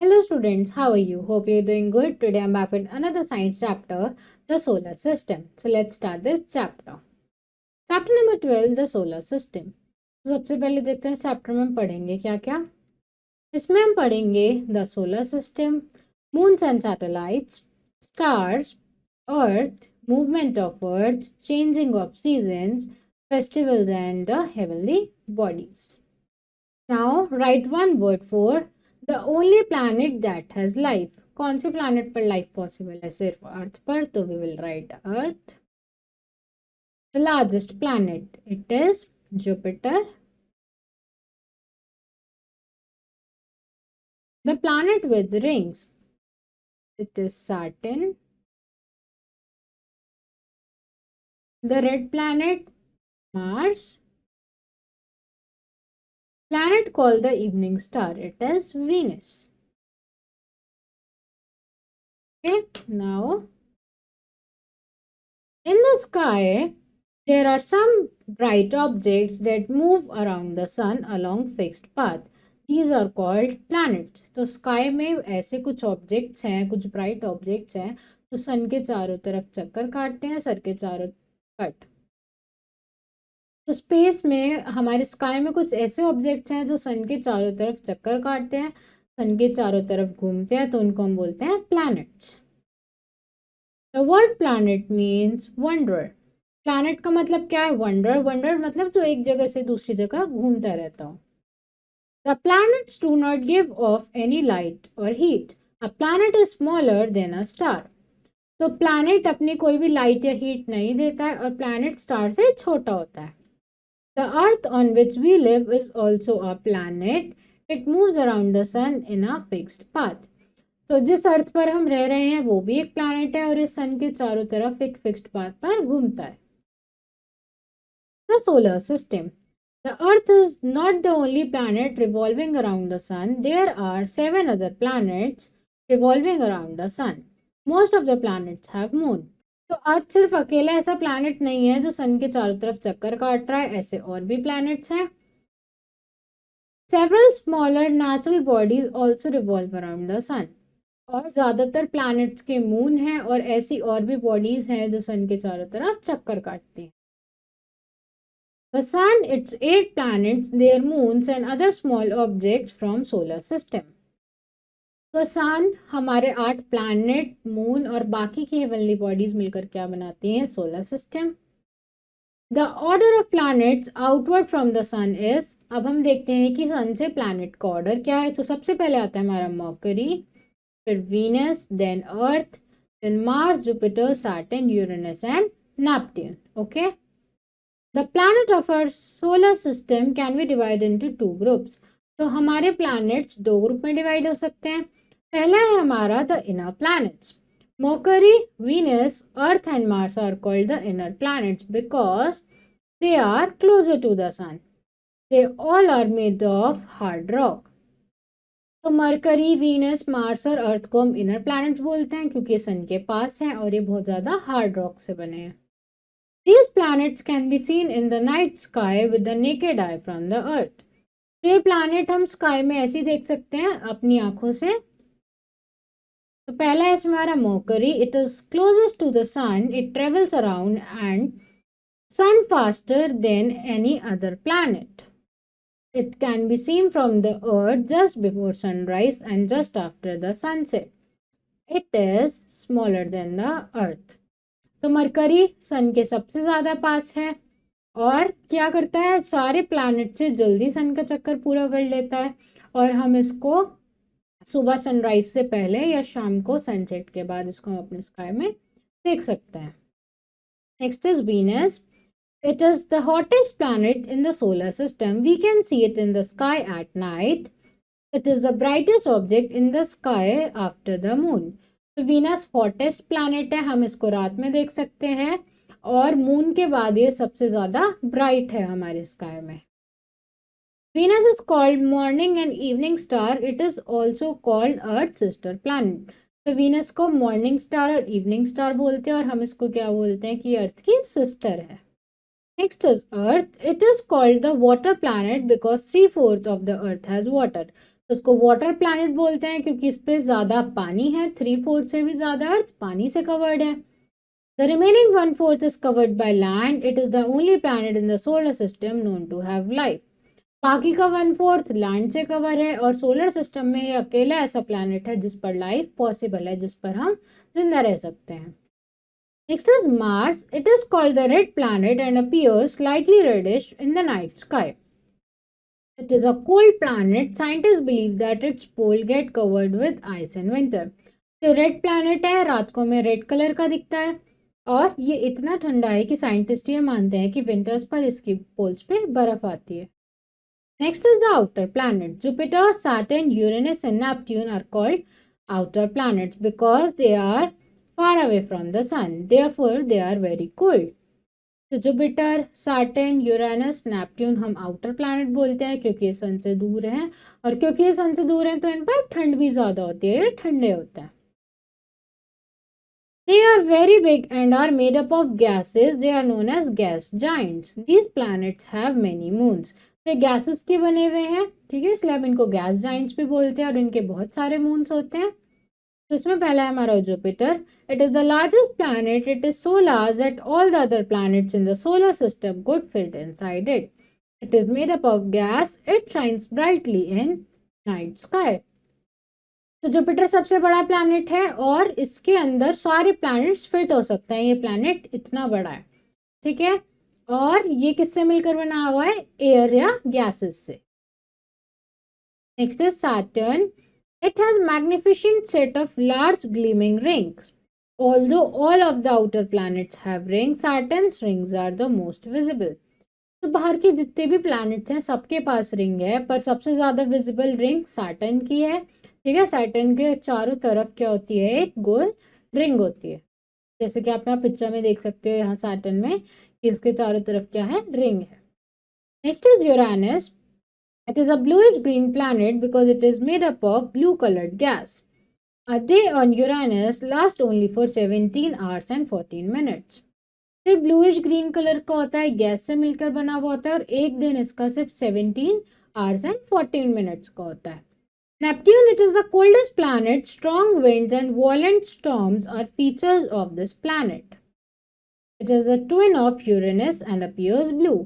Hello students, how are you? Hope you're doing good. Today I'm back with another science chapter, the solar system. So let's start this chapter. Chapter number 12, the solar system. तो सबसे पहले देखते हैं chapter में हम पढ़ेंगे क्या क्या। इसमें हम पढ़ेंगे the solar system, moons and satellites, stars, earth, movement of earth, changing of seasons, festivals and the heavenly bodies. Now write one word for the only planet that has life. कौन से planet पर life possible है? सिर्फ अर्थ पर, तो we will write Earth. The largest planet, it is Jupiter. The planet with rings, it is Saturn. The red planet, Mars. Planet called the evening star, it is Venus. Okay, now in the sky there are some bright objects that move around the sun along fixed path. These are called planets. तो sky में ऐसे कुछ objects हैं, कुछ bright objects हैं जो सन के चारों तरफ चक्कर काटते हैं, सर के चारों कट। तो स्पेस में हमारे स्काई में कुछ ऐसे ऑब्जेक्ट्स हैं जो सन के चारों तरफ चक्कर काटते हैं, सन के चारों तरफ घूमते हैं, तो उनको हम बोलते हैं planets. The word planet means wonder. Planet का मतलब क्या है? वंडर। वंडर मतलब जो एक जगह से दूसरी जगह घूमता रहता हो। The planets do not give off any light or heat. A planet is smaller than a star. तो planet अपनी कोई भी light या heat नहीं देता है और planet star से छोटा होता है। The earth on which we live is also a planet. It moves around the sun in a fixed path. तो जिस अर्थ पर हम रह रहे हैं वो भी एक planet है और इस sun के चारों तरफ एक fixed path पर घूमता है। The solar system. The Earth is not the only planet revolving around the Sun. There are 7 other planets revolving around the Sun. Most of the planets have moon. तो अर्थ सिर्फ अकेला ऐसा प्लैनेट नहीं है जो सन के चारों तरफ चक्कर काट रहा है, ऐसे और भी प्लैनेट्स हैं। Several smaller natural bodies also revolve around the sun. और ज़्यादातर प्लैनेट्स के मून हैं और ऐसी और भी बॉडीज हैं जो सन के चारों तरफ चक्कर काटती हैं। The sun, its 8 planets, their moons and other small objects from solar system. तो सन हमारे 8 प्लैनेट, मून और बाकी की हेवनली बॉडीज मिलकर क्या बनाती हैं? Solar system. The order of planets outward from the sun is, अब हम देखते हैं कि सन से प्लैनेट का ऑर्डर क्या है। तो सबसे पहले आता है हमारा मर्करी, फिर Venus, then Earth, then Mars, Jupiter, Saturn, Uranus and Neptune. Okay, The planet of our solar system can be divided into 2 groups. तो हमारे planets 2 ग्रुप में डिवाइड हो सकते हैं। पहला है हमारा the inner planets. Mercury, Venus, Earth and Mars are called the inner planets because they are closer to the sun. They all are made of hard rock. तो मरकरी, वीनस, मार्स और अर्थ को हम इनर प्लैनेट्स बोलते हैं क्योंकि सन के पास हैं और ये बहुत ज़्यादा हार्ड रॉक से बने हैं। These planets can be seen in the night sky with the naked eye from the earth. तो ये planet हम sky में ऐसे देख सकते हैं अपनी आंखों से। तो पहला है हमारा Mercury. It is closest to the sun. It travels around and sun faster than any other planet. It can be seen from the earth just before sunrise and just after the sunset. It is smaller than the earth. तो mercury सन के सबसे ज़्यादा पास है और क्या करता है? सारे प्लैनेट से जल्दी सन का चक्कर पूरा कर लेता है और हम इसको सुबह सनराइज से पहले या शाम को सनसेट के बाद इसको हम अपने स्काई में देख सकते हैं। Next is Venus. It is the hottest planet in the solar system. We can see it in the sky at night. It is the brightest object in the sky after the moon. तो Venus hottest planet है, हम इसको रात में देख सकते हैं और मून के बाद ये सबसे ज़्यादा ब्राइट है हमारे स्काई में। Venus is called morning and evening star. It is also called Earth's sister planet. तो वीनस को मॉर्निंग स्टार और इवनिंग स्टार बोलते हैं और हम इसको क्या बोलते हैं कि अर्थ की सिस्टर है। Next is earth. It is called the water planet because 3/4 of the earth has water. तो उसको वाटर प्लैनेट बोलते हैं क्योंकि इस पे ज़्यादा पानी है, 3/4 से भी ज़्यादा अर्थ पानी से कवर्ड है। The remaining 1/4 is covered by land. It is the only planet in the solar system known to have life. बाकी का 1/4 लैंड से कवर है और सोलर सिस्टम में ये अकेला ऐसा प्लैनेट है जिस पर लाइफ पॉसिबल है, जिस पर हम जिंदा रह सकते हैं। Next is Mars. It is called the red planet and appears slightly reddish in the night sky. It is a cold planet. Scientists believe that its pole get covered with ice in winter. तो red planet है, रात को में red colour का दिखता है और ये इतना ठंडा है कि साइंटिस्ट ये मानते हैं कि विंटर्स पर इसकी पोल्स पे बर्फ आती है। Next is the outer planet. Jupiter, Saturn, Uranus and Neptune are called outer planets because they are far away from the sun. Therefore, they are very cold. तो जुपिटर, सैटर्न, यूरेनस, नेपट्यून हम outer planet बोलते हैं क्योंकि ये सन से दूर हैं और क्योंकि ये सन से दूर हैं तो इन पर ठंड भी ज़्यादा होती है, ये ठंडे होते हैं। They are very big and are made up of gases. They are known as gas giants. These planets have many moons. तो गैसेस के बने हुए हैं, ठीक है, इसलिए हम इनको गैस जाइंट्स भी बोलते हैं और इनके बहुत सारे मून्स होते हैं। तो इसमें पहला है हमारा Jupiter. It is the largest planet. It is so large that all the other planets in the solar system could fit inside it. It is made up of gas. It shines brightly in night sky. तो Jupiter सबसे बड़ा planet है और इसके अंदर सारे planets fit हो सकते हैं। ये प्लैनेट इतना बड़ा है, ठीक है, और ये किससे मिलकर बना हुआ है? एयर या गैसेस से। Next is Saturn. It has magnificent set of large gleaming rings. Although all of the outer planets have rings, Saturn's rings are the most visible. तो बाहर के जितने भी प्लैनेट्स हैं सबके पास रिंग है, पर सबसे ज़्यादा विजिबल रिंग सैटर्न की है, ठीक है। सैटर्न के चारों तरफ क्या होती है? एक गोल रिंग होती है, जैसे कि आप यहाँ पिक्चर में देख सकते हो, यहाँ सैटर्न में इसके चारों तरफ क्या है? रिंग है। Next is Uranus. It is a bluish-green planet because it is made up of blue-colored gas. A day on Uranus lasts only for 17 hours and 14 minutes. फिर bluish green कलर का होता है, गैस से मिलकर बना हुआ होता है और एक दिन इसका सिर्फ 17 hours and 14 minutes का होता है। Neptune, it is the coldest planet. Strong winds and violent storms are features of this planet. It is the twin of Uranus and appears blue.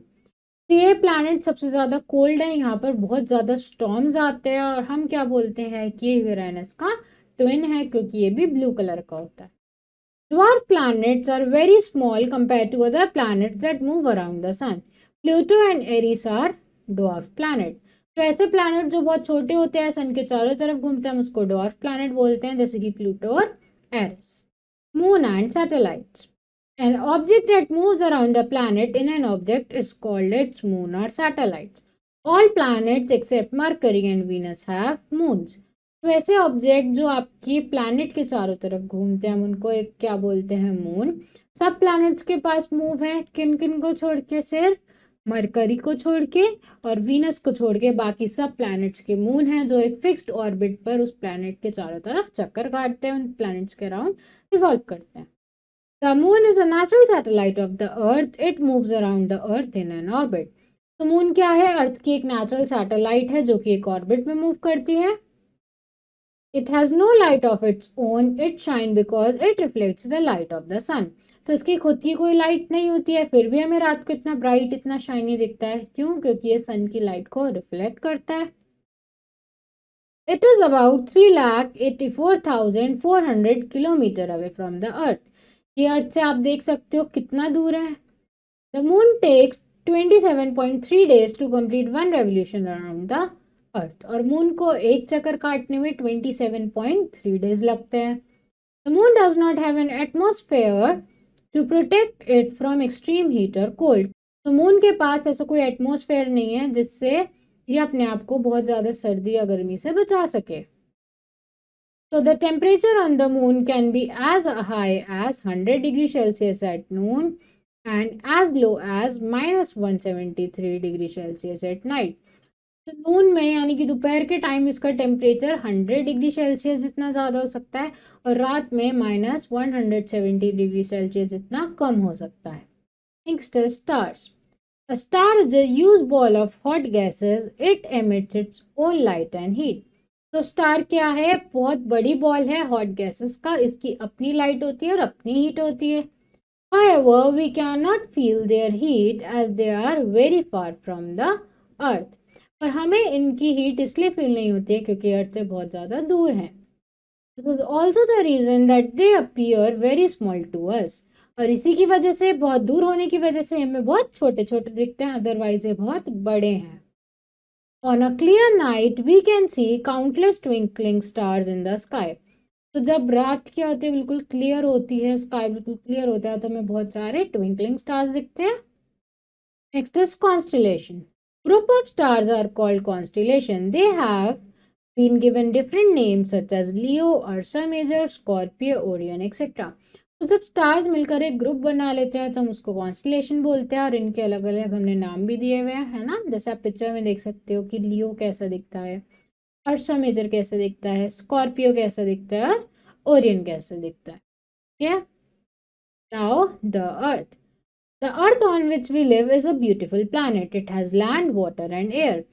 ये प्लैनेट सबसे ज़्यादा कोल्ड है, यहाँ पर बहुत ज़्यादा स्टॉर्म्स आते हैं और हम क्या बोलते हैं कि ये यूरेनस का ट्विन है क्योंकि ये भी ब्लू कलर का होता है। Dwarf planets are very small compared to other planets that move around the sun. Pluto and Eris are dwarf planet. तो ऐसे प्लैनेट जो बहुत छोटे होते हैं, सन के चारों तरफ घूमते हैं, हम उसको डॉर्फ प्लैनेट बोलते हैं, जैसे कि प्लूटो और Eris. Moon and satellites. An object that moves around a planet in an object is called its moon or satellites. All planets except Mercury and Venus have moons. तो ऐसे object जो आपकी planet के चारों तरफ घूमते हैं, हम उनको एक क्या बोलते हैं? मून। सब प्लैनेट्स के पास मूव है, किन किन को छोड़ के? सिर्फ मरकरी को छोड़ के और वीनस को छोड़ के बाकी सब प्लैनेट्स के मून हैं जो एक फिक्स्ड ऑर्बिट पर उस प्लैनेट के चारों तरफ चक्कर काटते हैं, उन प्लैनेट्स के अराउंड रिवॉल्व करते हैं। The moon is a natural satellite of the earth. It moves around the earth in an orbit. तो मून क्या है? अर्थ की एक नेचुरल सैटेलाइट है जो कि एक ऑर्बिट में मूव करती है। It has no light of its own. It shines because it reflects the light of the sun. तो इसकी खुद की कोई लाइट नहीं होती है, फिर भी हमें रात को इतना ब्राइट, इतना शाइनी दिखता है। क्यों? क्योंकि ये सन की लाइट को रिफ्लेक्ट करता है। It is about 3,84,400 kilometer away from the earth. ये अर्थ से आप देख सकते हो कितना दूर है। The moon takes 27.3 days to complete one revolution around the Earth. और मून को एक चक्कर काटने में 27.3 days लगते हैं। The moon does not have an atmosphere to protect it from extreme heat और कोल्ड। तो मून के पास ऐसा कोई एटमॉस्फेयर नहीं है जिससे ये अपने आप को बहुत ज़्यादा सर्दी या गर्मी से बचा सके। So the temperature on the moon can be as high as 100 degrees Celsius at noon and as low as -173 degrees Celsius at night. तो नून में यानी कि दोपहर के टाइम इसका टेम्परेचर 100 डिग्री सेल्सियस जितना ज़्यादा हो सकता है और रात में -170 डिग्री सेल्सियस जितना कम हो सकता है। नेक्स्ट है stars. A star is a huge ball of hot gases. It emits its own light and heat. तो स्टार क्या है? बहुत बड़ी बॉल है हॉट गैसेस का, इसकी अपनी लाइट होती है और अपनी हीट होती है। However, we cannot feel their heat as they are very far from the earth. पर हमें इनकी हीट इसलिए फील नहीं होती है क्योंकि अर्थ से बहुत ज़्यादा दूर हैं। This is also the reason that they appear very small to us. और इसी की वजह से, बहुत दूर होने की वजह से हमें बहुत छोटे छोटे दिखते हैं, अदरवाइज ये बहुत बड़े हैं। On a clear night, we can see countless twinkling stars in the sky. तो जब रात क्या होती है, बिल्कुल क्लियर होती है, स्काई बिल्कुल क्लियर होता है, तो हमें बहुत सारे ट्विंकलिंग स्टार्स दिखते हैं। Next is constellation. Group of stars are called constellation. They have been given different names such as Leo, Ursa Major, Scorpio, Orion etcetera. तो जब स्टार्स मिलकर एक ग्रुप बना लेते हैं तो हम उसको कॉन्स्टेलेशन बोलते हैं, और इनके अलग अलग हमने नाम भी दिए हुए हैं, है ना। जैसे आप पिक्चर में देख सकते हो कि लियो कैसा दिखता है, अर्सा मेजर कैसा दिखता है, स्कॉर्पियो कैसा दिखता है, और ओरियन कैसा दिखता है। Yeah. Now, the Earth. The Earth on which we live is a beautiful planet. It has land, water, and air.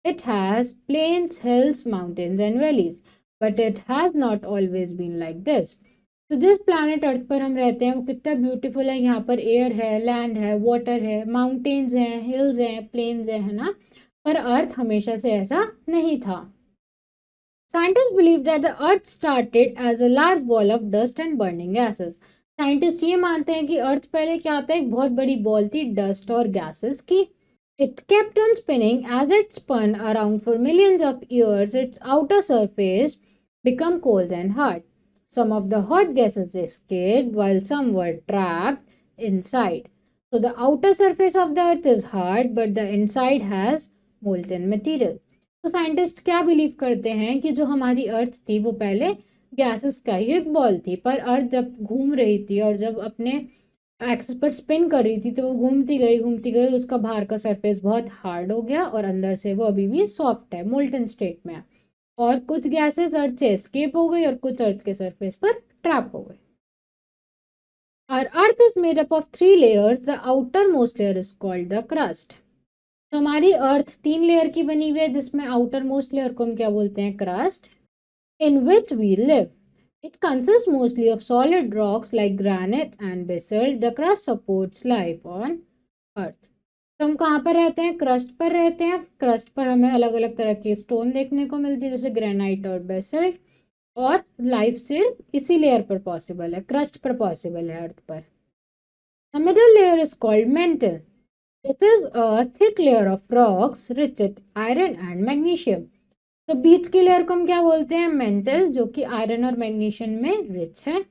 It has plains, hills, mountains, and valleys. But it has not always been like this. तो जिस planet अर्थ पर हम रहते हैं वो कितना beautiful है। यहाँ पर एयर है, लैंड है, वाटर है, माउंटेन्स हैं, हिल्स हैं, प्लेन्स हैं, है ना। पर अर्थ हमेशा से ऐसा नहीं था। Scientists believe that the Earth started as a large ball of dust and burning gases. Scientist ये मानते हैं कि अर्थ पहले क्या था, एक बहुत बड़ी बॉल थी डस्ट और गैसेस की। It kept on spinning. As it spun around for millions of years, its outer surface became cold and hard. Some of the hot gases escaped while some were trapped inside. So the outer surface of the earth is hard, but the inside has molten material. तो scientist क्या believe करते हैं कि जो हमारी अर्थ थी वो पहले गैसेस का ही एक बॉल थी, पर अर्थ जब घूम रही थी और जब अपने एक्सिस पर स्पिन कर रही थी तो वो घूमती गई और उसका बाहर का सरफेस बहुत हार्ड हो गया और अंदर से वो अभी भी सॉफ्ट है, मोल्टन स्टेट में है। और कुछ गैसेस अर्थ से एस्केप हो गई और कुछ अर्थ के सरफेस पर ट्रैप हो गई। Our earth is made up of 3 layers. The outermost layer is called the crust. तो हमारी अर्थ 3 लेयर की बनी हुई है, जिसमें आउटर मोस्ट लेयर को हम क्या बोलते हैं? Crust. In which we live, it consist mostly of solid rocks like granite and basalt. The crust supports life on Earth. तो हम कहाँ पर रहते हैं? क्रस्ट पर रहते हैं। क्रस्ट पर हमें अलग अलग तरह के स्टोन देखने को मिलती है, जैसे ग्रेनाइट और बेसल्ट। और लाइफ सिर्फ इसी लेयर पर पॉसिबल है, क्रस्ट पर पॉसिबल है अर्थ पर। The middle layer is called mental. It is a thick layer of rocks rich with iron and magnesium. तो बीच की लेयर को हम क्या बोलते हैं? मेंटल, जो कि आयरन और मैग्नीशियम में रिच है।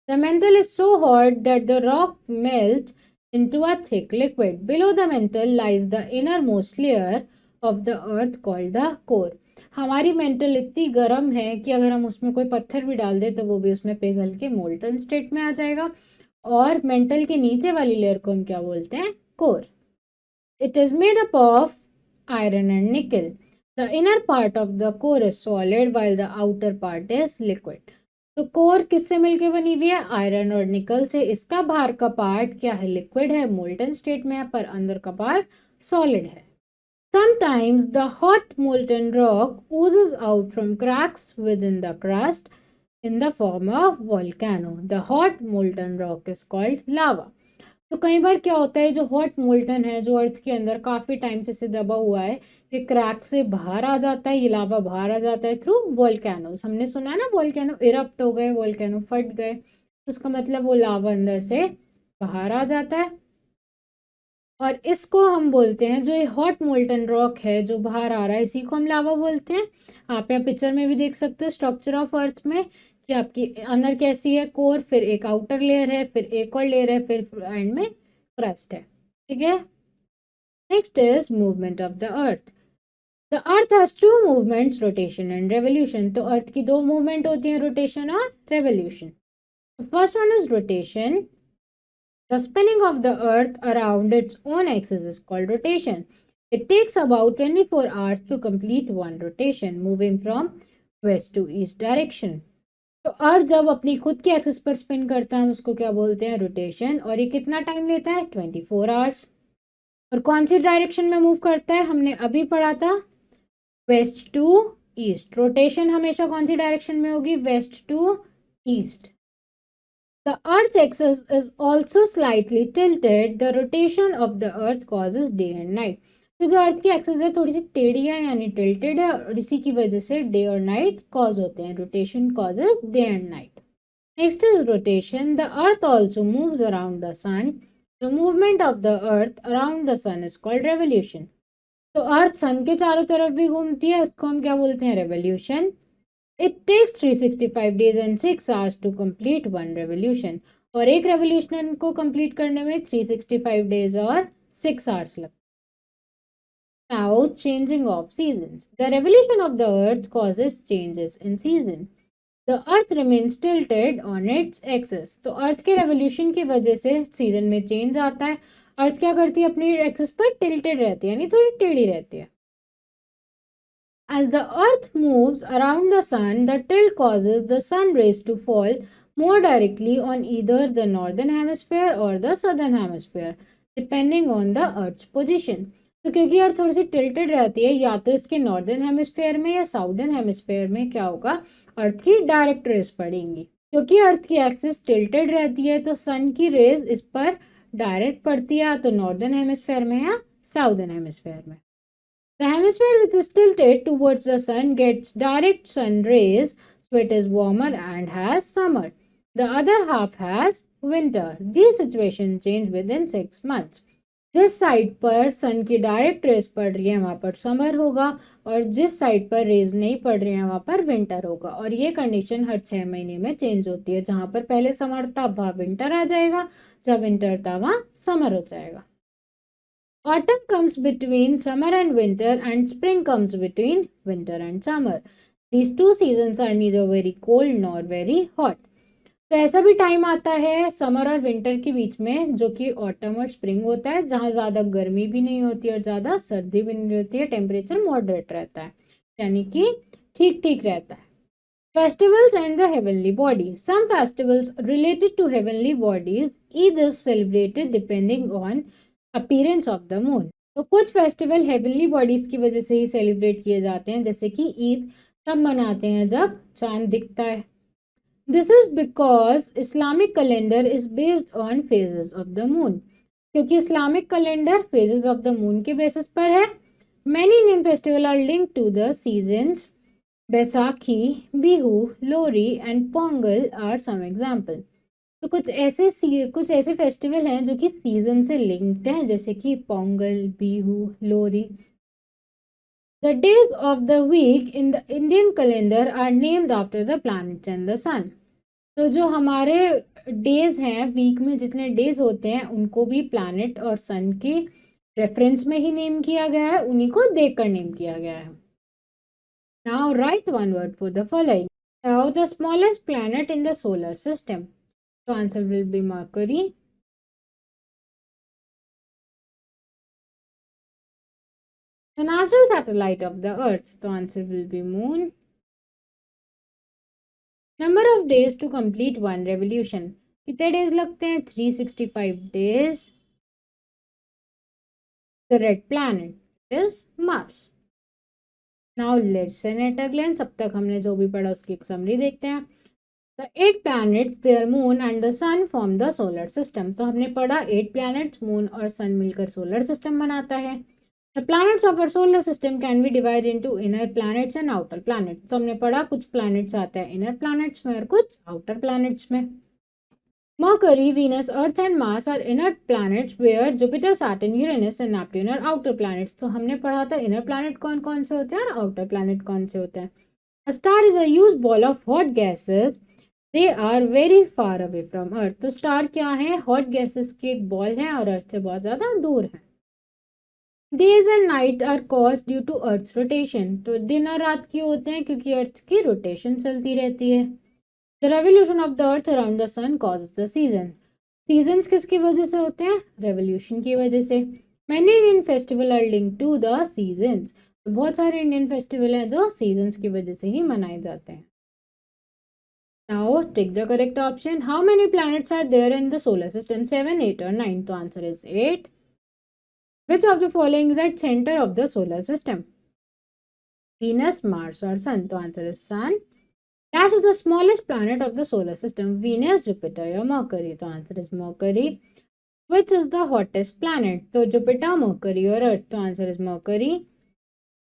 The mantle is so hot that the rock melts into a thick liquid. Below the mantle lies the innermost layer of the earth called the core. हमारी मेंटल इतनी गर्म है कि अगर हम उसमें कोई पत्थर भी डाल दे तो वो भी उसमें पिघल के मोल्टन स्टेट में आ जाएगा। और मेंटल के नीचे वाली लेयर को हम क्या बोलते हैं? Core. It is made up of iron and निकल. The inner part of the core is solid while the outer part is liquid. तो कोर किससे मिलकर बनी हुई है? आयरन और निकल से। इसका बाहर का पार्ट क्या है? लिक्विड है, मोल्टन स्टेट में है, पर अंदर का पार्ट सॉलिड है। Sometimes the hot molten rock oozes out from cracks within the crust in the form of volcano. The hot molten rock is called lava. तो कई बार क्या होता है, जो हॉट मोल्टन है, जो अर्थ के अंदर काफी टाइम से दबा हुआ है, ये क्रैक से बाहर आ जाता है, ये लावा बाहर आ जाता है थ्रू वोल्केनोज। हमने सुना है ना, वोल्केनो इरप्ट हो गए, वोल्केनो फट गए, तो उसका मतलब वो लावा अंदर से बाहर आ जाता है। और इसको हम बोलते हैं, जो ये हॉट मोल्टन रॉक है जो बाहर आ रहा है, इसी को हम लावा बोलते हैं। आप यहाँ पिक्चर में भी देख सकते हो स्ट्रक्चर ऑफ अर्थ में कि आपकी अंदर कैसी है, कोर, फिर एक आउटर लेयर है, फिर एक और लेयर है, फिर एंड में क्रस्ट है। ठीक है। Next is movement of the earth. The earth has 2 movements, rotation and revolution. तो अर्थ की 2 मूवमेंट होती हैं, रोटेशन और revolution. First one is rotation. The spinning of the earth around its own axis is called rotation. It takes about 24 hours to complete one rotation, moving from west to east direction. तो अर्थ जब अपनी खुद की axis पर spin करता है, हम उसको क्या बोलते हैं? रोटेशन। और ये कितना टाइम लेता है? 24 आवर्स। और कौन सी डायरेक्शन में मूव करता है? हमने अभी पढ़ा था वेस्ट टू ईस्ट, रोटेशन हमेशा कौन सी डायरेक्शन में होगी, west to east. The Earth's axis is also slightly tilted. The rotation of the Earth causes day and night. तो जो अर्थ की एक्सिस है थोड़ी सी टेढ़ी है यानी टिल्टेड है और इसी की वजह से डे और नाइट कॉज होते हैं. Rotation causes day and night. Next is rotation. The earth also moves around the sun. The movement of the earth around the sun is called revolution. तो अर्थ सन के चारों तरफ भी घूमती है, उसको हम क्या बोलते हैं, revolution. It takes 365 days and 6 hours to complete one revolution. और एक revolution को complete करने में 365 days और 6 hours लगते. Now, changing of seasons. The revolution of the earth causes changes in season. The earth remains tilted on its axis. तो अर्थ के revolution की वजह से season में change आता है. अर्थ क्या करती है, अपनी एक्सिस पर tilted रहती है यानी थोड़ी टेढ़ी रहती है. As the earth moves around the sun, the tilt causes the sun rays to fall more directly on either the northern hemisphere or the southern hemisphere, depending on the earth's position. तो क्योंकि अर्थ थोड़ी सी tilted रहती है, या तो इसके northern hemisphere में या साउदर्न हेमिस्फेयर में क्या होगा, अर्थ की डायरेक्ट रेज पड़ेंगी. क्योंकि अर्थ की एक्सिस टिल्टेड रहती है तो सन की रेज इस पर डायरेक्ट पड़ती है, तो नॉर्दर्न हेमिस्फेयर में या साउदर्न हेमिस्फेयर में. The hemisphere which is tilted towards the sun gets direct sun rays, so it is warmer and has summer. The other half has winter. These situations change within 6 months. जिस side पर सन की direct rays पड़ रही है वहां पर summer होगा और जिस साइड पर रेज नहीं पड़ रही है वहां पर विंटर होगा. और ये कंडीशन हर 6 महीने में चेंज होती है. जहां पर पहले समर था वहां विंटर आ जाएगा, जहां विंटर था वहां समर हो जाएगा. Autumn comes between summer and winter, and spring comes between winter and summer. These two seasons are neither very cold nor very hot. तो ऐसा भी टाइम आता है समर और विंटर के बीच में जो कि ऑटम और स्प्रिंग होता है, जहाँ ज़्यादा गर्मी भी नहीं होती और ज़्यादा सर्दी भी नहीं होती है. टेम्परेचर मॉडरेट रहता है यानी कि ठीक ठीक रहता है. Festivals and the heavenly body. Some festivals related to heavenly bodies either celebrated depending on appearance of the moon. तो कुछ फेस्टिवल हेवनली बॉडीज की वजह से ही सेलिब्रेट किए जाते हैं, जैसे कि ईद तब मनाते हैं जब चांद दिखता है. This is because Islamic calendar is based on phases of the moon. क्योंकि Islamic calendar phases of the moon के बेसिस पर है. Many Indian festival are link to the seasons. Baisakhi, Bihu, Lohri and Pongal are some example. तो कुछ ऐसे festival हैं जो कि सीजन से लिंक्ड हैं, जैसे कि Pongal, Bihu, Lohri. The days of the week in the Indian calendar are named after the planets and the sun. तो जो हमारे डेज हैं, वीक में जितने डेज होते हैं उनको भी प्लैनेट और सन के रेफरेंस में ही नेम किया गया है, उन्हीं को देखकर नेम किया गया है. Now right one word for the following. Now the smallest planet in the solar system. So answer will be Mercury. The natural satellite of the Earth. So answer will be Moon. Number of days to complete one revolution. कितने days लगते हैं? 365 days. The red planet is Mars. Now let's at a glance. अब तक हमने जो भी पढ़ा उसकी एक समरी देखते हैं. The 8 planets, their moon and the sun form the solar system. तो हमने पढ़ा 8 planets, moon और sun मिलकर solar system बनाता है. The planets of our solar system can be divided into inner planets and outer planets. तो हमने पढ़ा कुछ planets आते हैं inner planets में और कुछ outer planets में. Mercury, Venus, Earth and Mars are inner planets where Jupiter, Saturn, Uranus and Neptune are outer planets. तो हमने पढ़ा था inner planet कौन कौन से होते हैं और outer planet कौन से होते हैं. A star is a huge ball of hot gases. They are very far away from Earth. तो स्टार क्या है? हॉट गैसेस के एक बॉल है और अर्थ से बहुत ज़्यादा दूर है. Days and night are caused due to Earth's rotation. तो दिन और रात क्यों होते हैं? क्योंकि अर्थ की रोटेशन चलती रहती है. The revolution of the earth around the sun causes the season. Seasons किसकी वजह से होते हैं? रेवोल्यूशन की वजह से. Many Indian festival are linked to the seasons. तो बहुत सारे इंडियन फेस्टिवल हैं जो सीजन्स की वजह से ही मनाए जाते हैं. Now take the correct option. How many planets are there in the solar system? 7, 8 or 9? The answer is 8. Which of the following is at center of the solar system? Venus, Mars, or Sun? So answer is Sun. Dash is the smallest planet of the solar system. Venus, Jupiter, or Mercury? So answer is Mercury. Which is the hottest planet? So Jupiter, Mercury, or Earth? So answer is Mercury.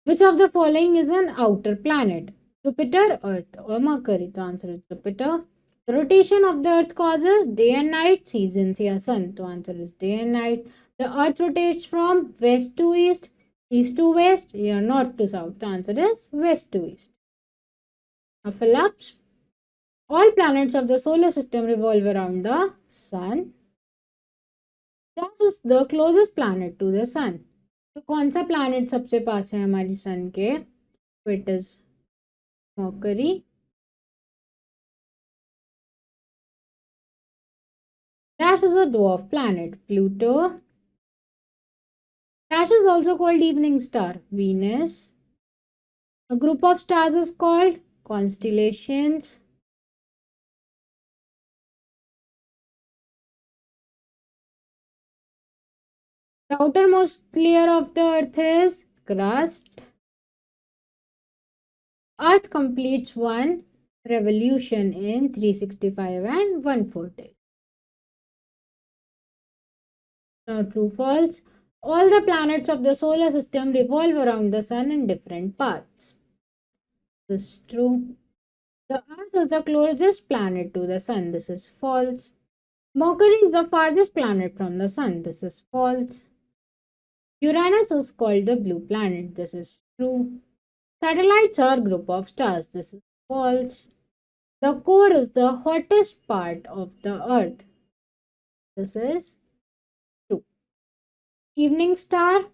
Which of the following is an outer planet? Jupiter, Earth, or Mercury? The answer is Jupiter. The rotation of the Earth causes day and night seasons या sun. The answer is day and night. The Earth rotates from west to east to west, या north to south. The answer is west to east. Now fill up. All planets of the solar system revolve around the sun. That is the closest planet to the sun. तो कौन सा planet सबसे पास है हमारी sun के? It is Mercury. Dash is a dwarf planet. Pluto. Dash is also called evening star. Venus. A group of stars is called constellations. The outermost layer of the earth is crust. Earth completes one revolution in 365 and 1/4 days. Now true false. All the planets of the solar system revolve around the sun in different paths. This is true. The Earth is the closest planet to the sun. This is false. Mercury is the farthest planet from the sun. This is false. Uranus is called the blue planet. This is true. Satellites are a group of stars. This is false. The core is the hottest part of the Earth. This is true. Evening star.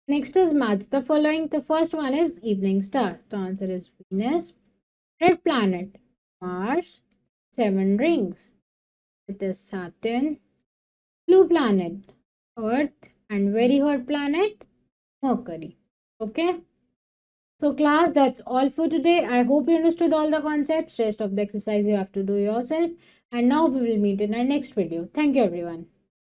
Next is match the following. The first one is evening star. The answer is Venus. Red planet, Mars. 7 rings. It is Saturn. Blue planet, Earth. And very hot planet, Mercury. Okay. So class, that's all for today. I hope you understood all the concepts. Rest of the exercise you have to do yourself. And now we will meet in our next video. Thank you everyone.